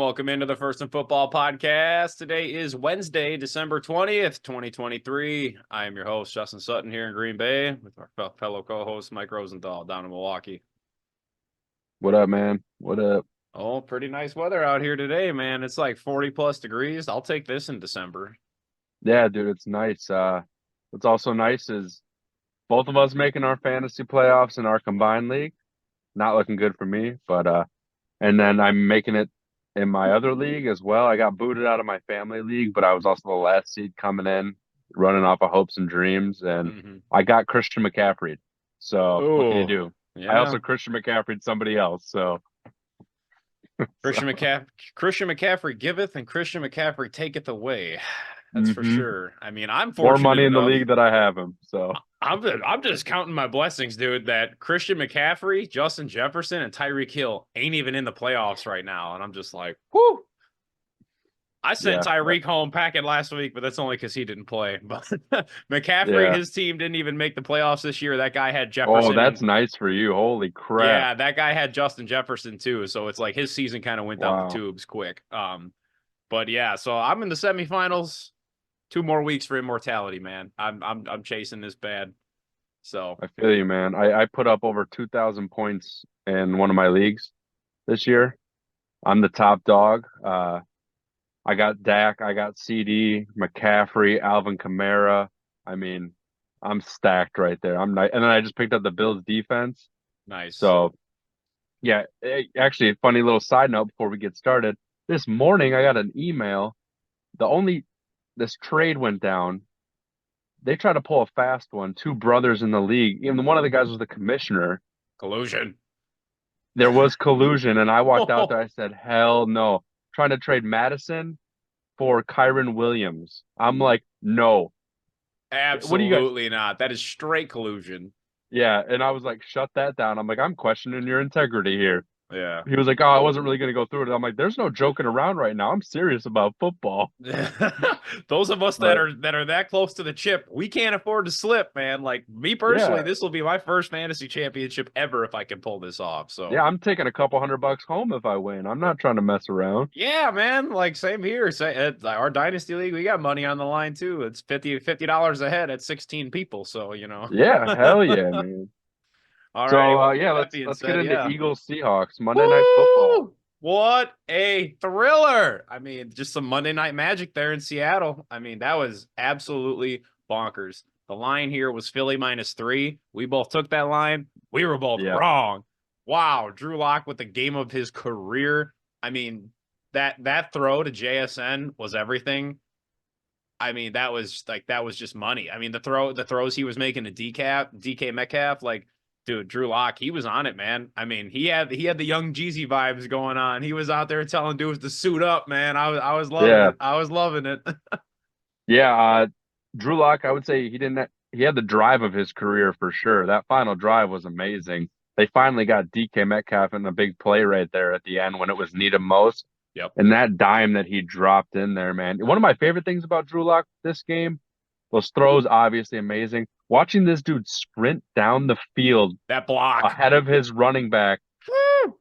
welcome into the First and Football podcast. Today is Wednesday, December 20th, 2023. I am your host, Justin Sutton, here in Green Bay with our fellow co-host, Mike Rosenthal, down in Milwaukee. What up, man? What up? Oh, pretty nice weather out here today, man. It's like 40 plus degrees. I'll take this in December. Yeah, dude, it's nice. What's also nice is both of us making our fantasy playoffs in our combined league. Not looking good for me, but and then I'm making it in my other league as well. I got booted out of my family league, but I was also the last seed coming in, running off of hopes and dreams, and I got Christian McCaffrey. So what can you Oh, do? I yeah. also Christian McCaffreyed somebody else. So Christian McCaffrey giveth and Christian McCaffrey taketh away. That's for sure. I mean, I'm more fortunate money in the enough. league that I have him. So I'm just counting my blessings, dude, that Christian McCaffrey, Justin Jefferson, and Tyreek Hill ain't even in the playoffs right now. And I'm just like, whoo. I sent Tyreek home packing last week, but that's only because he didn't play. But McCaffrey, his team didn't even make the playoffs this year. That guy had Jefferson. Oh, that's nice for you. Holy crap. Yeah, that guy had Justin Jefferson too. So it's like his season kind of went down the tubes quick. But yeah, so I'm in the semifinals. 2 more weeks for immortality, man. I'm chasing this bad. So I feel you, man. I put up over 2,000 points in one of my leagues this year. I'm the top dog. I got Dak, I got CD, McCaffrey, Alvin Kamara. I mean, I'm stacked right there. I'm nice. And then I just picked up the Bills defense. nice. So, yeah, actually, a funny little side note before we get started. This morning, I got an email. This trade went down. They tried to pull a fast one. 2 brothers in the league. Even one of the guys was the commissioner. Collusion. There was collusion, and I walked out there. I said, "Hell no!" Trying to trade Madison for Kyron Williams. I'm like, no. What do you guys? Absolutely not. That is straight collusion. Yeah, and I was like, shut that down. I'm like, I'm questioning your integrity here. Yeah. He was like, oh, I wasn't really going to go through it. I'm like, there's no joking around right now. I'm serious about football. Those of us that are that close to the chip, we can't afford to slip, man. Like me personally, this will be my first fantasy championship ever if I can pull this off. So yeah, I'm taking a couple $100 home if I win. I'm not trying to mess around. Yeah, man. Like same here. Our dynasty league, we got money on the line too. It's $50 a head at 16 people. So Yeah, hell yeah, man. All so right. yeah, let's get into Eagles Seahawks Monday Night Football. What a thriller. I mean, just some Monday Night Magic there in Seattle. I mean, that was absolutely bonkers. The line here was Philly -3. We both took that line. We were both wrong. Wow, Drew Lock with the game of his career. I mean, that throw to JSN was everything. I mean, that was just money. I mean, the throws he was making to DK Metcalf, like, dude, Drew Lock, he was on it, man. I mean, he had the young Jeezy vibes going on. He was out there telling dudes to suit up, man. I was loving it. I was loving it. Drew Lock, I would say he had the drive of his career for sure. That final drive was amazing. They finally got DK Metcalf in a big play right there at the end when it was needed most. Yep. And that dime that he dropped in there, man. One of my favorite things about Drew Lock this game, those throws, obviously amazing. Watching this dude sprint down the field, that block ahead of his running back.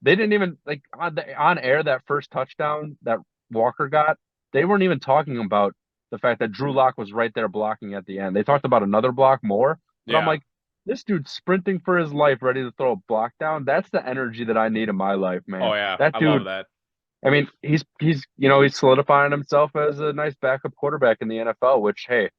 They didn't even on air that first touchdown that Walker got. They weren't even talking about the fact that Drew Lock was right there blocking at the end. They talked about another block more. But I'm like, this dude's sprinting for his life, ready to throw a block down. That's the energy that I need in my life, man. Oh yeah, that dude, I love that. I mean, he's solidifying himself as a nice backup quarterback in the NFL, which, hey,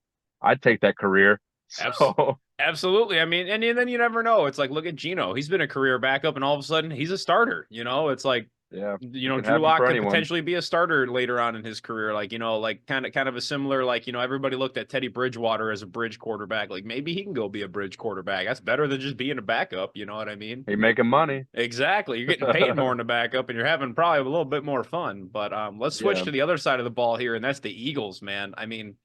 I'd take that career. So absolutely. I mean, and then you never know. It's like, look at Geno. He's been a career backup, and all of a sudden he's a starter. It's like, Drew Lock could potentially be a starter later on in his career. Like, like kind of a similar, like, everybody looked at Teddy Bridgewater as a bridge quarterback. Like maybe he can go be a bridge quarterback. That's better than just being a backup. You know what I mean? You're making money. Exactly. You're getting paid more in the backup, and you're having probably a little bit more fun. But let's switch to the other side of the ball here, and that's the Eagles, man. I mean,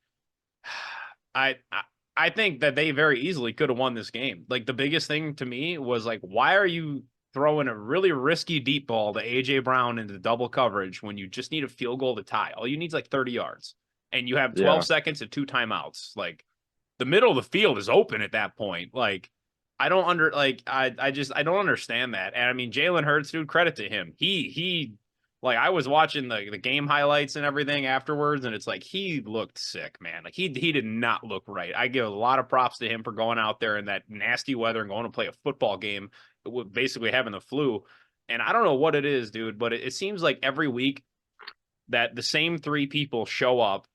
I think that they very easily could have won this game. Like the biggest thing to me was like, why are you throwing a really risky deep ball to AJ Brown into double coverage when you just need a field goal to tie? All you need is like 30 yards, and you have 12 seconds and 2 timeouts. Like the middle of the field is open at that point. Like I don't understand that. And I mean, Jalen Hurts, dude, credit to him. He Like I was watching the game highlights and everything afterwards, and it's like he looked sick, man. Like he did not look right. I give a lot of props to him for going out there in that nasty weather and going to play a football game with basically having the flu. And I don't know what it is, dude, but it seems like every week that the same three people show up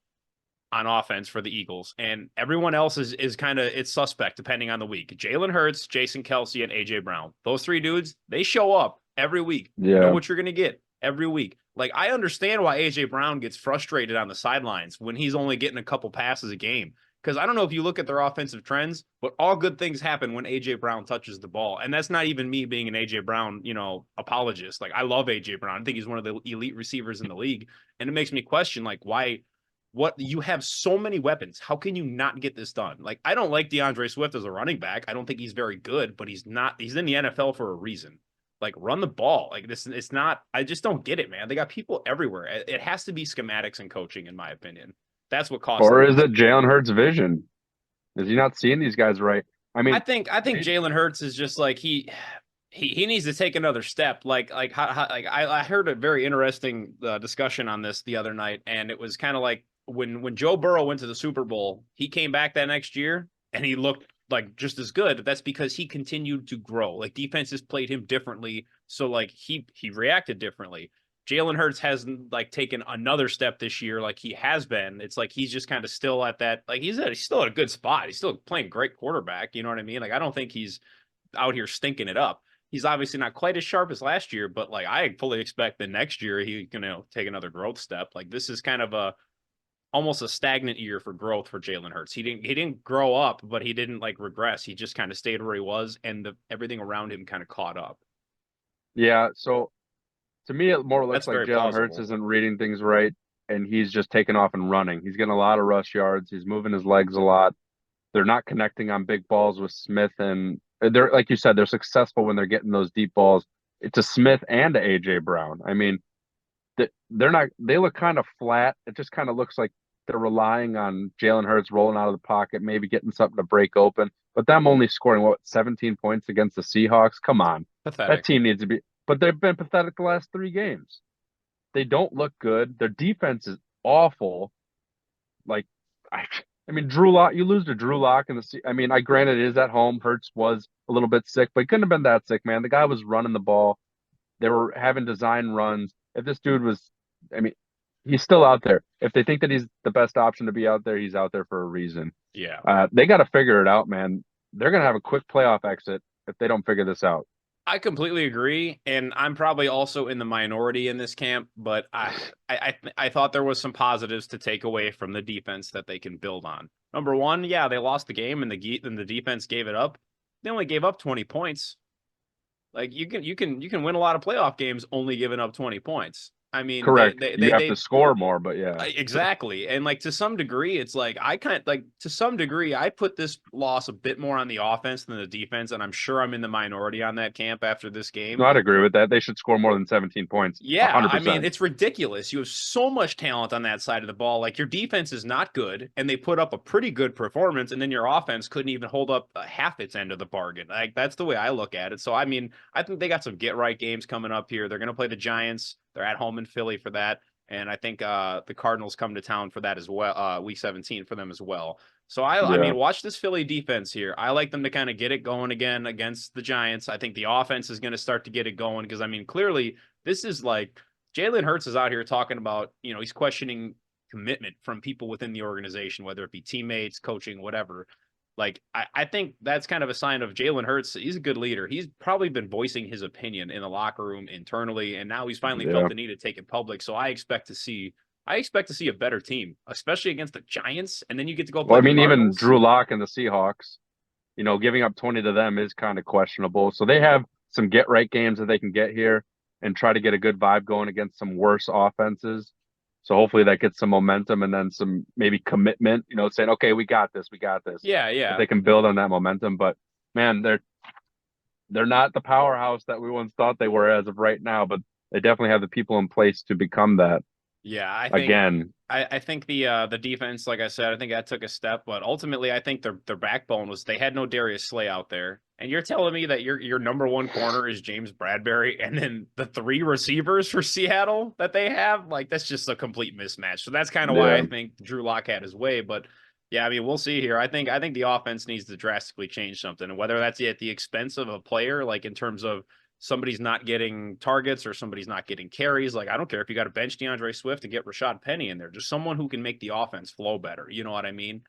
on offense for the Eagles, and everyone else is kind of it's suspect depending on the week. Jalen Hurts, Jason Kelsey, and AJ Brown. Those three dudes, they show up every week. You know Yeah. what you're gonna get every week. Like I understand why AJ Brown gets frustrated on the sidelines when he's only getting a couple passes a game. Because I don't know if you look at their offensive trends, but all good things happen when AJ Brown touches the ball. And that's not even me being an AJ Brown, apologist. Like I love AJ Brown. I think he's one of the elite receivers in the league. And it makes me question like why what you have so many weapons. How can you not get this done? Like, I don't like DeAndre Swift as a running back. I don't think he's very good, but he's in the NFL for a reason. Like, run the ball. Like, this, it's not, I just don't get it, man. They got people everywhere. It has to be schematics and coaching, in my opinion. That's what costs Or them is this. it Jalen Hurts' vision? Is he not seeing these guys right? I I mean, think I think Jalen Hurts is just like he needs to take another step. Like I heard a very interesting discussion on this the other night, and it was kind of like when Joe Burrow went to the Super Bowl, he came back that next year and he looked like just as good. But that's because he continued to grow. Like defenses played him differently, so like he reacted differently. Jalen Hurts hasn't like taken another step this year like he has been. It's like he's just kind of still at that like he's still at a good spot. He's still playing great quarterback. You know what I mean? Like I don't think he's out here stinking it up. He's obviously not quite as sharp as last year, but like I fully expect the next year he can take another growth step. Like this is kind of a almost a stagnant year for growth for Jalen Hurts. He didn't grow up, but he didn't like regress. He just kind of stayed where he was, and everything around him kind of caught up. yeah. So to me, it more looks That's like very Jalen Hurts plausible. isn't reading things right, and he's just taking off and running. He's getting a lot of rush yards. He's moving his legs a lot. They're not connecting on big balls with Smith, and they're like you said, they're successful when they're getting those deep balls to Smith and to AJ Brown. I mean, they're not. They look kind of flat. It just kind of looks like they're relying on Jalen Hurts rolling out of the pocket, maybe getting something to break open. But them only scoring 17 points against the Seahawks. Come on, that Pathetic. team needs to be. But they've been pathetic the last three games. They don't look good. Their defense is awful. Like, I mean, Drew Lock. You lose to Drew Lock in the. I mean, I granted it is at home. Hurts was a little bit sick, but he couldn't have been that sick, man. The guy was running the ball. They were having design runs. If this dude was, I mean, he's still out there. If they think that he's the best option to be out there, he's out there for a reason. Yeah. They got to figure it out, man. They're gonna have a quick playoff exit if they don't figure this out. I completely agree, and I'm probably also in the minority in this camp. But I thought there was some positives to take away from the defense that they can build on. Number one, yeah, they lost the game, and the defense gave it up. They only gave up 20 points. Like you can win a lot of playoff games only giving up 20 points. I mean, Correct. You have to score more, but yeah, exactly. And like to some degree, it's like I kind of like to some degree, I put this loss a bit more on the offense than the defense, and I'm sure I'm in the minority on that camp after this no, game. I'd agree with that. They should score more than 17 points, Yeah, I mean, 100%. it's ridiculous. You have so much talent on that side of the ball. Like your defense is not good, and they put up a pretty good performance, and then your offense couldn't even hold up half its end of the bargain. Like that's the way I look at it. So I mean, I think they got some get right games coming up here. They're going to play the Giants. They're at home in Philly for that, and I think the Cardinals come to town for that as well. Week 17 for them as well. So I Yeah. mean, watch this Philly defense here. I like them to kind of get it going again against the Giants. I think the offense is going to start to get it going because I mean, clearly this is like Jalen Hurts is out here talking about, he's questioning commitment from people within the organization, whether it be teammates, coaching, whatever. Like, I think that's kind of a sign of Jalen Hurts. He's a good leader. He's probably been voicing his opinion in the locker room internally, and now he's finally felt Yeah. the need to take it public. So I expect to see a better team, especially against the Giants, and then you get to go Well, play I the mean, even Cardinals. Drew Lock and the Seahawks, giving up 20 to them is kind of questionable. So they have some get right games that they can get here and try to get a good vibe going against some worse offenses. So hopefully that gets some momentum and then some maybe commitment, saying, okay, we got this, we got this. Yeah, If yeah. they can build on that momentum. But man, they're not the powerhouse that we once thought they were as of right now, but they definitely have the people in place to become that. Yeah, I think again. I think the defense, like I said, I think that took a step, but ultimately I think their backbone was they had no Darius Slay out there. And you're telling me that your number one corner is James Bradbury, and then the three receivers for Seattle that they have, like that's just a complete mismatch. So that's kind of why Yeah. I think Drew Lock had his way. But yeah, I mean, we'll see here. I think the offense needs to drastically change something, and whether that's at the expense of a player, like in terms of somebody's not getting targets or somebody's not getting carries. Like, I don't care if you got to bench DeAndre Swift and get Rashad Penny in there, just someone who can make the offense flow better. You know what I mean?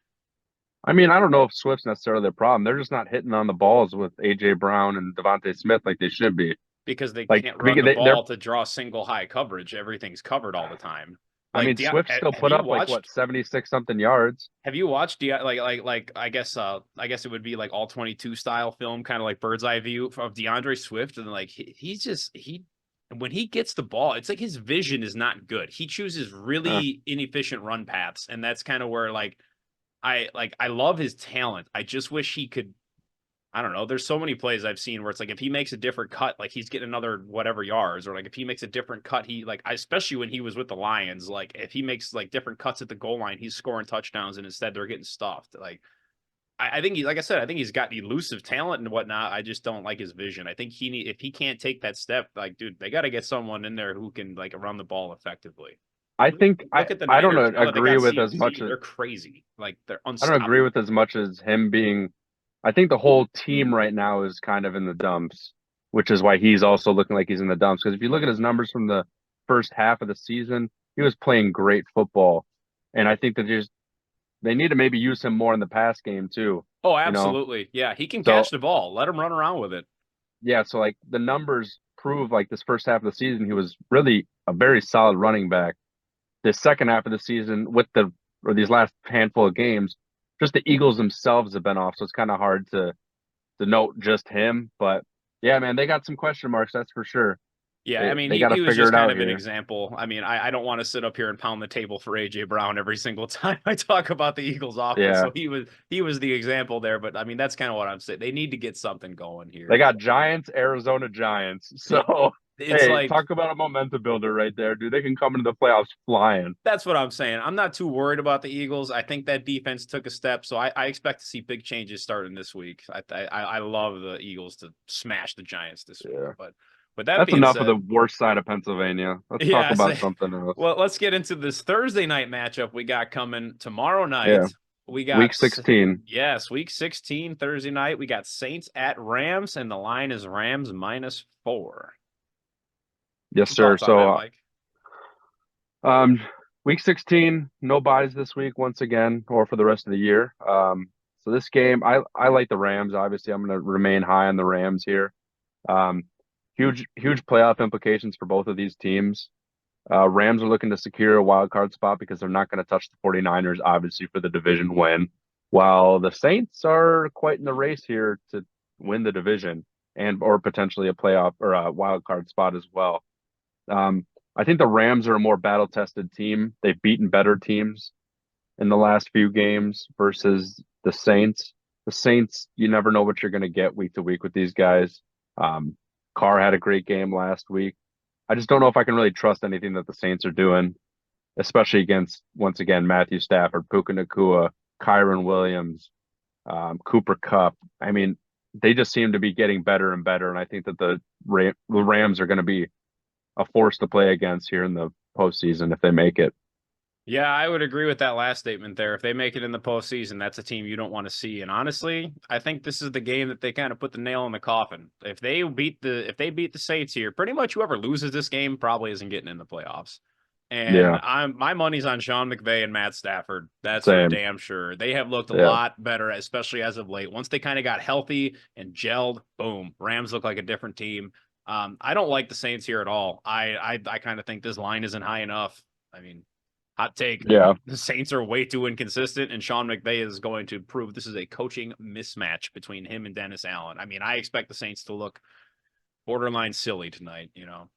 I mean, I don't know if Swift's necessarily the problem. They're just not hitting on the balls with AJ Brown and Devontae Smith like they should be. Because they Like can't run the they're ball to draw single high coverage. Everything's covered all the time. I Like, mean, Swift still have put you up like what watched? 76 something yards. Have you watched like I guess it would be like all 22 style film, kind of like bird's eye view of DeAndre Swift, and like he's just he when he gets the ball, it's like his vision is not good. He chooses Uh, really inefficient run paths, and that's kind of where I love his talent. I just wish he could. I don't know. There's so many plays I've seen where it's like if he makes a different cut, like he's getting another whatever yards, or like if he makes a different cut, he like especially when he was with the Lions, like if he makes like different cuts at the goal line, he's scoring touchdowns, and instead they're getting stuffed. Like I think he, like I said, I think he's got elusive talent and whatnot. I just don't like his vision. I think if he can't take that step, like dude, they got to get someone in there who can like run the ball effectively. I think Look at the I don't Niners now that they agree got with as much CMC, as they're crazy. Like they're I don't agree with unstoppable. as much as him being. I think the whole team right now is kind of in the dumps, which is why he's also looking like he's in the dumps. Because if you look at his numbers from the first half of the season, he was playing great football, and I think that just they need to maybe use him more in the pass game too. Oh, You know, absolutely. Yeah, he can so catch the ball. Let him run around with it. yeah, so like the numbers prove like this first half of the season, he was really a very solid running back. This second half of the season, with the or these last handful of games, just the Eagles themselves have been off, so it's kind of hard to note just him. But yeah, man, they got some question marks, that's for sure. Yeah, I mean, They he got to he was figure just it kind out of an here. example. I mean, I don't want to sit up here and pound the table for AJ Brown every single time I talk about the Eagles offense. Yeah, So he was the example there, but I mean, that's kind of what I'm saying. They need to get something going they here. got Giants, Arizona Giants. It, So it's hey, like talk about a momentum builder right there, dude. They can come into the playoffs flying. that's what I'm saying. I'm not too worried about the Eagles. I think that defense took a step, so I expect to see big changes starting this week. I love the Eagles to smash the Giants this week. Yeah. But with that That's being enough of the said, worst side of Pennsylvania. Let's talk yeah, so, about something else. well, let's get into this Thursday night matchup we got coming tomorrow Yeah. night. We Week got 16. yes, week 16 Thursday night. We got Saints at Rams, and the line is Rams -4. Yes, Some sir. thoughts on that, So, Mike? um, week 16, no buys this week once again, or for the rest of the year. So this game, I like the Rams. Obviously, I'm going to remain high on the Rams here. Um, huge playoff implications for both of these teams. Rams are looking to secure a wild card spot because they're not going to touch the 49ers, obviously, for the division win, while the Saints are quite in the race here to win the division and or potentially a playoff or a wild card spot as well. Um, I think the Rams are a more battle tested team. They've beaten better teams in the last few games versus the Saints. The Saints, you never know what you're going to get week to week with these guys. Um, Carr had a great game last week. I just don't know if I can really trust anything that the Saints are doing, especially against, once again, Matthew Stafford, Puka Nakua, Kyron Williams, Cooper Cup. I mean, they just seem to be getting better and better. And I think that the Rams are going to be a force to play against here in the postseason if they make it. Yeah, I would agree with that last statement there. If they make it in the postseason, that's a team you don't want to see. And honestly, I think this is the game that they kind of put the nail in the coffin. If they beat the Saints here, pretty much whoever loses this game probably isn't getting in the playoffs. And Yeah, my money's on Sean McVay and Matt Stafford. That's for same. damn sure. They have looked a Yeah. lot better, especially as of late. Once they kind of got healthy and gelled, boom, Rams look like a different team. I don't like the Saints here at all. I kind of think this line isn't high enough. I mean, hot take. Yeah. The Saints are way too inconsistent, and Sean McVay is going to prove this is a coaching mismatch between him and Dennis Allen. I mean, I expect the Saints to look borderline silly tonight, you know.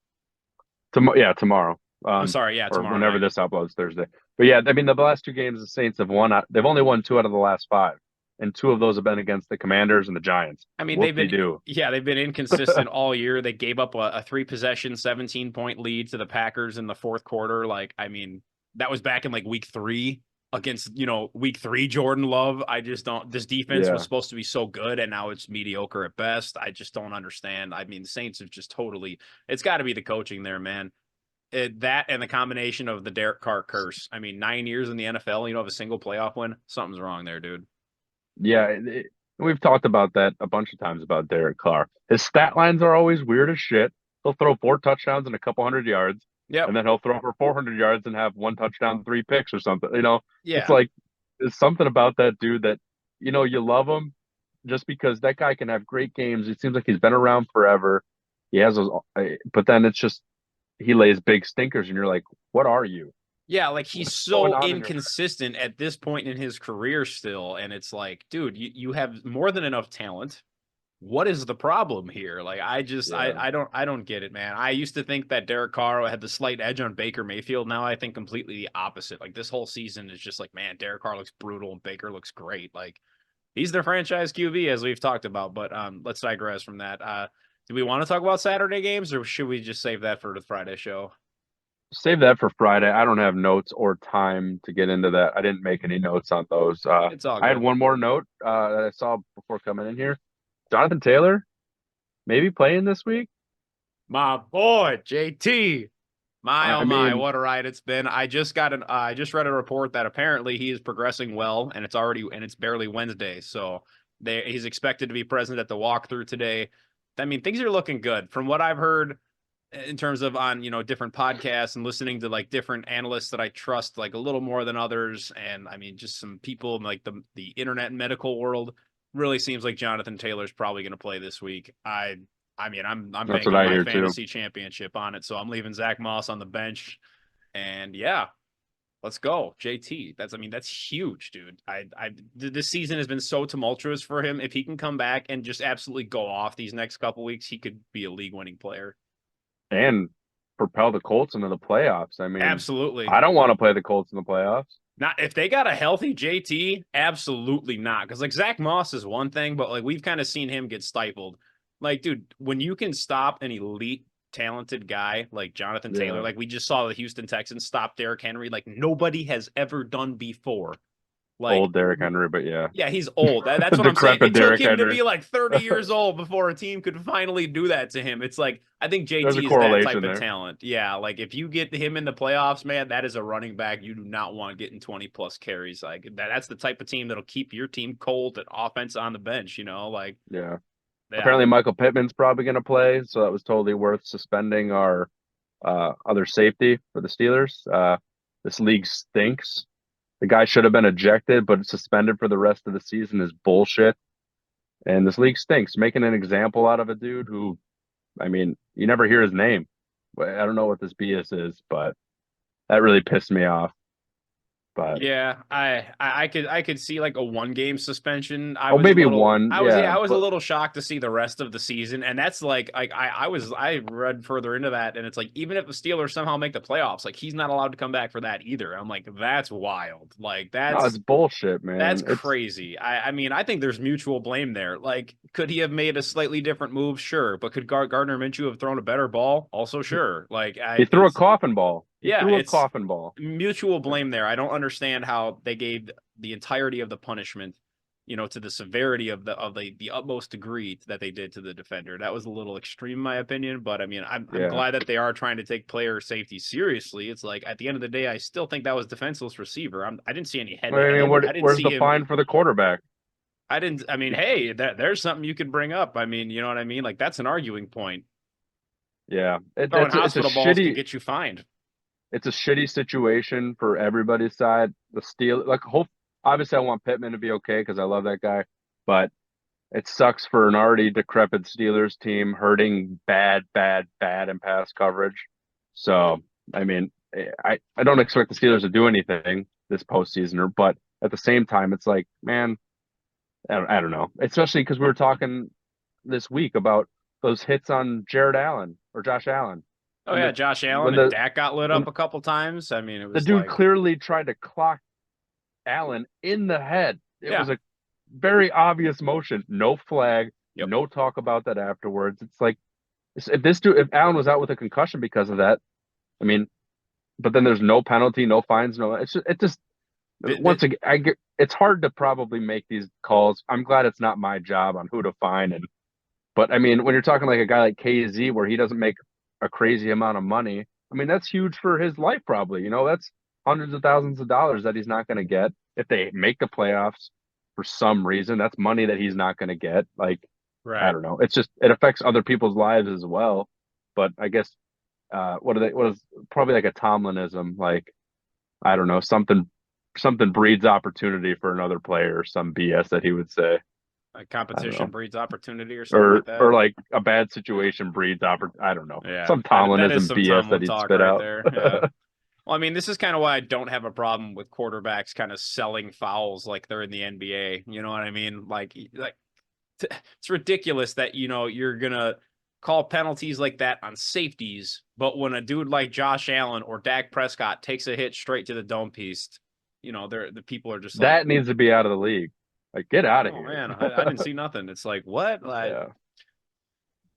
Yeah, tomorrow. I'm sorry, yeah, Or tomorrow whenever night. this uploads Thursday. But yeah, I mean the last two games the Saints have won. They've only won two out of the last five. and 2 of those have been against the Commanders and the Giants. I mean, Whoop-de-doo. they've been inconsistent all year. They gave up a 3-possession, 17-point lead to the Packers in the fourth quarter. Like, I mean, that was back in like week 3 against, week 3 Jordan Love. I just don't, this defense was Yeah. supposed to be so good and now it's mediocre at best. I just don't understand. I mean, the Saints have just totally, it's got to be the coaching there, man. That and the combination of the Derek Carr curse. I mean, 9 years in the NFL, you don't have a single playoff win. Something's wrong there, dude. Yeah, we've talked about that a bunch of times about Derek Carr. His stat lines are always weird as shit. He'll throw 4 touchdowns and a couple hundred yards, Yep. and then he'll throw for 400 yards and have 1 touchdown, 3 picks or something. It's Yeah. like there's something about that dude that you love him just because that guy can have great games. It seems like he's been around forever. He has those, but then it's just he lays big stinkers, and you're like, what are you? Yeah, like he's What's going so on in your inconsistent at this point in his career still. And it's like, dude, you have more than enough talent. What is the problem here? Like, I just Yeah. I don't get it, man. I used to think that Derek Carr had the slight edge on Baker Mayfield. Now I think completely the opposite. Like this whole season is just like, man, Derek Carr looks brutal and Baker looks great. Like he's their franchise QB as we've talked about. But let's digress from that. Do we want to talk about Saturday games or should we just save that for the Friday show? Save that for Friday. I don't have notes or time to get into that. I didn't make any notes on those. It's all I had good. one more note that I saw before coming in here. Jonathan Taylor maybe playing this week. My boy, JT. My I oh my, mean, what a ride it's been. I just read a report that apparently he is progressing well and it's barely Wednesday. So he's expected to be present at the walkthrough today. I mean, things are looking good. From what I've heard in terms of on, different podcasts and listening to like different analysts that I trust like a little more than others. And I mean, just some people in like the internet and medical world really seems like Jonathan Taylor's probably going to play this week. I mean, I'm that's what banking I my hear too. fantasy championship on it, so I'm leaving Zach Moss on the bench, and yeah, let's go, JT. That's huge, dude. This season has been so tumultuous for him. If he can come back and just absolutely go off these next couple weeks, he could be a league-winning player. And propel the Colts into the playoffs. I mean, Absolutely. I don't want to play the Colts in the playoffs. Not if they got a healthy JT, absolutely not. Because like Zach Moss is one thing, but like we've kind of seen him get stifled. Like, dude, when you can stop an elite talented guy like Jonathan Taylor, Yeah. like we just saw the Houston Texans stop Derrick Henry, like nobody has ever done before. Like, Old Derrick Henry, but yeah. yeah, he's old. That's what I'm saying. Decrepit It took Derrick him to Henry. be like 30 years old before a team could finally do that to him. It's like I think There's a JT is that type correlation of there. talent. Yeah, like if you get him in the playoffs, man, that is a running back you do not want getting 20 plus carries. Like that's the type of team that'll keep your team cold at offense on the bench, Like Yeah. yeah. Apparently Michael Pittman's probably going to play, so that was totally worth suspending our other safety for the Steelers. This league stinks. The guy should have been ejected, but suspended for the rest of the season is bullshit. And this league stinks. Making an example out of a dude who, I mean, you never hear his name. I don't know what this BS is, but that really pissed me off. But Yeah, I could see like a 1 game suspension. maybe one, yeah. I was a But little shocked to see the rest of the season, and that's like I read further into that, and it's like even if the Steelers somehow make the playoffs, like he's not allowed to come back for that either. I'm like that's wild. Like no, it's bullshit, that's man. It's crazy. I mean, I think there's mutual blame there. Like, could he have made a slightly different move? Sure, but could Gardner Minshew have thrown a better ball? Also, sure. Like, he threw a coffin ball. He yeah, threw a it's coffin ball. mutual blame there. I don't understand how they gave the entirety of the punishment, to the severity of the utmost degree that they did to the defender. That was a little extreme, in my opinion. But I mean, I'm Yeah. glad that they are trying to take player safety seriously. It's like at the end of the day, I still think that was defenseless receiver. I didn't see any head. I mean, I didn't where's see the him. fine for the quarterback? I didn't. I mean, hey, there's something you could bring up. I mean, you know what I mean? Like that's an arguing point. Yeah, Throwing it's a hospital balls can shitty get you fined. it's a shitty situation for everybody's side. The Steel, like, obviously, I want Pittman to be okay because I love that guy, but it sucks for an already decrepit Steelers team hurting bad, bad, bad in pass coverage. So, I mean, I don't expect the Steelers to do anything this postseason, but at the same time, it's like, man, I don't know. Especially because we were talking this week about those hits on Jared Allen or Josh Allen Oh when yeah, the Josh Allen when and the Dak got lit when up a couple times. I mean, it the was dude like, clearly tried to clock Allen in the head. It yeah, was a very obvious motion, no flag, Yep. no talk about that afterwards. It's like if Allen was out with a concussion because of that, I mean, but then there's no penalty, no fines, no. It just once again, it's hard to probably make these calls. I'm glad it's not my job on who to fine but I mean, when you're talking like a guy like KZ where he doesn't make a crazy amount of money, I mean, that's huge for his life probably. That's hundreds of thousands of dollars that he's not going to get if they make the playoffs for some reason. That's money that he's not going to get. Like, I Right. don't know. It's just it affects other people's lives as well. But I guess what is probably like a Tomlinism, like I don't know, something breeds opportunity for another player or some BS that he would say. Like I don't competition know. breeds opportunity or something Or like that. or like a bad situation breeds I don't know. Yeah, Some that is Tomlinism some BS that Tomlin he'd talk spit right out. there. Yeah. Well, I mean, this is kind of why I don't have a problem with quarterbacks kind of selling fouls like they're in the NBA. You know what I mean? Like it's ridiculous that you're gonna call penalties like that on safeties, but when a dude like Josh Allen or Dak Prescott takes a hit straight to the dome piece, the people are just like, That needs to be out of the league. Like, get out of oh here. man, I didn't see nothing. It's like what? Like Yeah,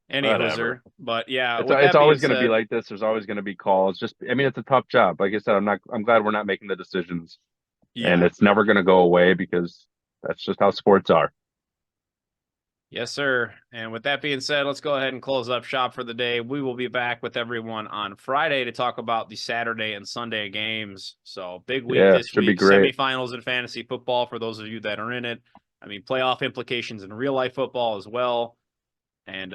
any whatever. hooser. But yeah, with It's that being always going to be said, like this. There's always going to be calls. Just, I mean, it's a tough job. Like I said, I'm glad we're not making the decisions, and yeah. it's never going to go away because that's just how sports are. Yes, sir. And with that being said, let's go ahead and close up shop for the day. We will be back with everyone on Friday to talk about the Saturday and Sunday games. So, big week Yeah, this should be week, great. semifinals in fantasy football for those of you that are in it. I mean, playoff implications in real life football as well. And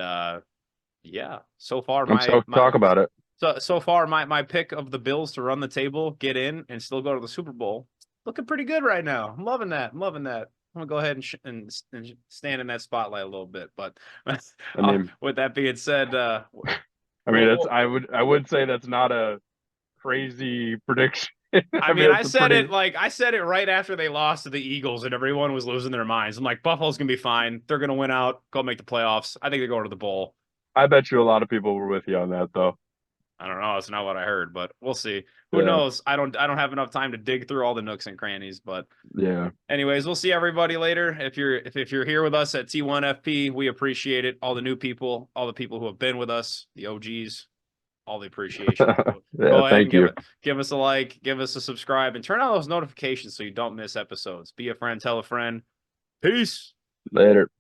yeah, so far I'm my stoked to my talk about it. so far my pick of the Bills to run the table, get in and still go to the Super Bowl. Looking pretty good right now. I'm loving that. I'm loving that. I'm gonna go ahead and stand in that spotlight a little bit. But I mean, with that being said, that's well, I would say that's not a crazy prediction. I I mean, mean, it's a pretty. I said it right after they lost to the Eagles and everyone was losing their minds. I'm like, Buffalo's gonna be fine. They're gonna win out, go make the playoffs. I think they're going to the bowl. I bet you a lot of people were with you on that, though. I don't know. It's not what I heard, but we'll see. Who Yeah, knows? I don't have enough time to dig through all the nooks and crannies, but yeah. anyways, we'll see everybody later. If you're here with us at T1FP, we appreciate it. All the new people, all the people who have been with us, the OGs, all the appreciation. So Yeah, go ahead and thank you. give us a like, give us a subscribe, and turn on those notifications so you don't miss episodes. Be a friend, tell a friend. Peace. Later.